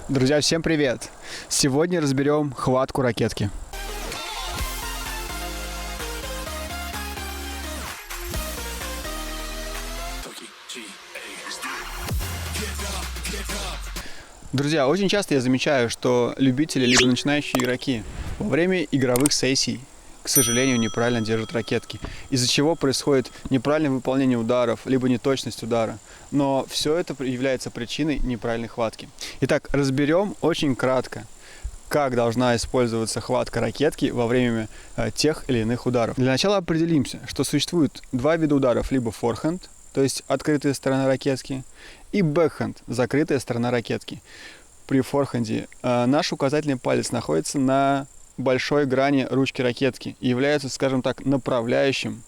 Друзья, всем привет! Сегодня разберем хватку ракетки. Друзья, очень часто я замечаю, что любители либо начинающие игроки во время игровых сессий, к сожалению, неправильно держат ракетки, из-за чего происходит неправильное выполнение ударов, либо неточность удара. Но все это является причиной неправильной хватки. Итак, разберем очень кратко, как должна использоваться хватка ракетки во время тех или иных ударов. Для начала определимся, что существует два вида ударов, либо форхенд, то есть открытая сторона ракетки, и бэкхенд, закрытая сторона ракетки. При форхенде наш указательный палец находится на большой грани ручки ракетки и является, скажем так, направляющим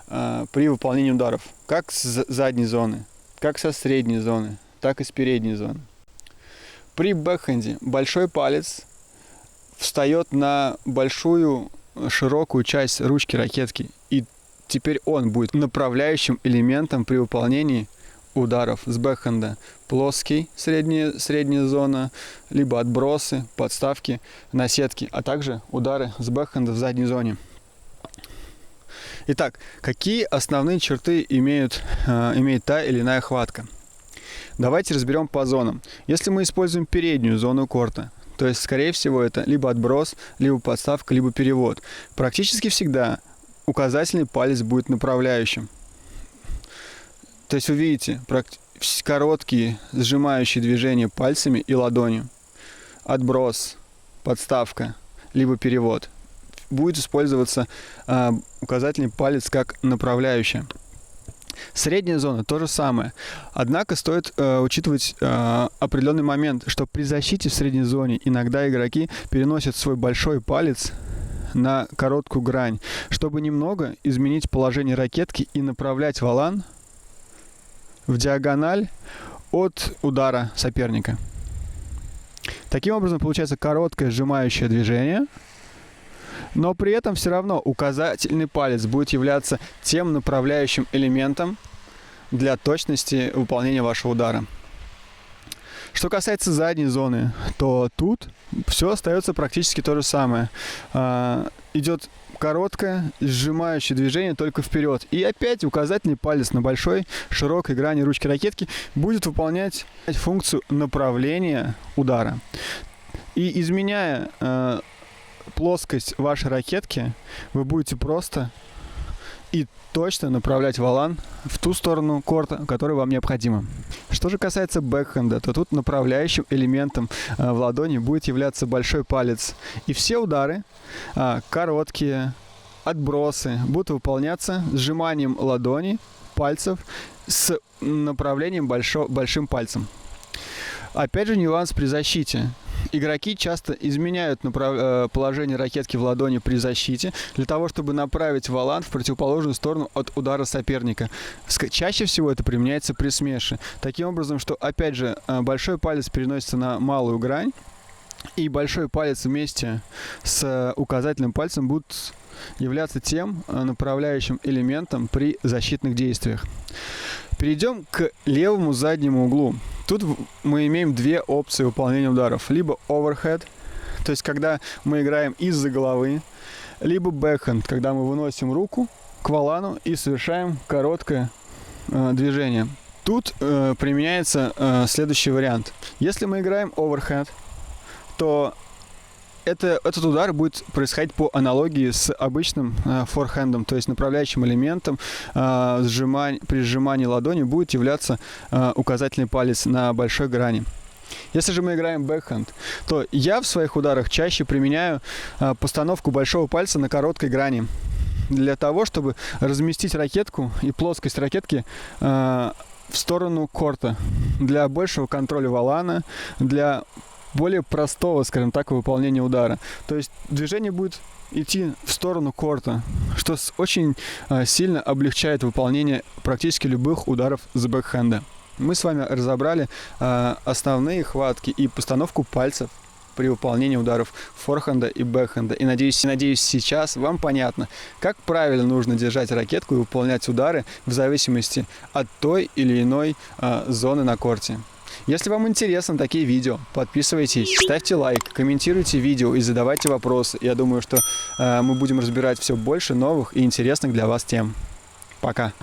при выполнении ударов, как с задней зоны, как со средней зоны, так и с передней зоны. При бэкхенде большой палец встает на большую широкую часть ручки ракетки, и теперь он будет направляющим элементом при выполнении ударов с бэкхенда. Плоский, средняя зона, либо отбросы, подставки, насетки, а также удары с бэкхенда в задней зоне. Итак, какие основные черты имеет та или иная хватка? Давайте разберем по зонам. Если мы используем переднюю зону корта, то есть, скорее всего, это либо отброс, либо подставка, либо перевод. Практически всегда указательный палец будет направляющим. То есть вы видите короткие сжимающие движения пальцами и ладонью. Отброс, подставка, либо перевод. Будет использоваться указательный палец как направляющая. Средняя зона то же самое. Однако стоит учитывать определенный момент, что при защите в средней зоне иногда игроки переносят свой большой палец на короткую грань, чтобы немного изменить положение ракетки и направлять волан в диагональ от удара соперника. Таким образом получается короткое сжимающее движение, но при этом все равно указательный палец будет являться тем направляющим элементом для точности выполнения вашего удара. Что касается задней зоны, то тут все остается практически то же самое. Идет короткое сжимающее движение только вперед. И опять указательный палец на большой широкой грани ручки ракетки будет выполнять функцию направления удара. И изменяя плоскость вашей ракетки, вы будете просто и точно направлять волан в ту сторону корта, которая вам необходима. Что же касается бэкхенда, то тут направляющим элементом в ладони будет являться большой палец. И все удары, короткие, отбросы, будут выполняться сжиманием ладони, пальцев с направлением большим пальцем. Опять же нюанс при защите. Игроки часто изменяют положение ракетки в ладони при защите для того, чтобы направить волан в противоположную сторону от удара соперника. Чаще всего это применяется при смеше. Таким образом, что, опять же, большой палец переносится на малую грань, и большой палец вместе с указательным пальцем будут являться тем направляющим элементом при защитных действиях. Перейдем к левому заднему углу. Тут мы имеем две опции выполнения ударов. Либо overhead, то есть когда мы играем из-за головы, либо backhand, когда мы выносим руку к волану и совершаем короткое движение. Тут применяется следующий вариант. Если мы играем overhead, то этот удар будет происходить по аналогии с обычным форхендом, то есть направляющим элементом при сжимании ладони будет являться указательный палец на большой грани. Если же мы играем бэкхенд, то я в своих ударах чаще применяю постановку большого пальца на короткой грани для того, чтобы разместить ракетку и плоскость ракетки в сторону корта для большего контроля волана, для более простого, скажем так, выполнения удара. То есть движение будет идти в сторону корта, что очень сильно облегчает выполнение практически любых ударов с бэкхенда. Мы с вами разобрали основные хватки и постановку пальцев при выполнении ударов форхенда и бэкхенда. И надеюсь, сейчас вам понятно, как правильно нужно держать ракетку и выполнять удары в зависимости от той или иной зоны на корте. Если вам интересны такие видео, подписывайтесь, ставьте лайк, комментируйте видео и задавайте вопросы. Я думаю, что мы будем разбирать все больше новых и интересных для вас тем. Пока!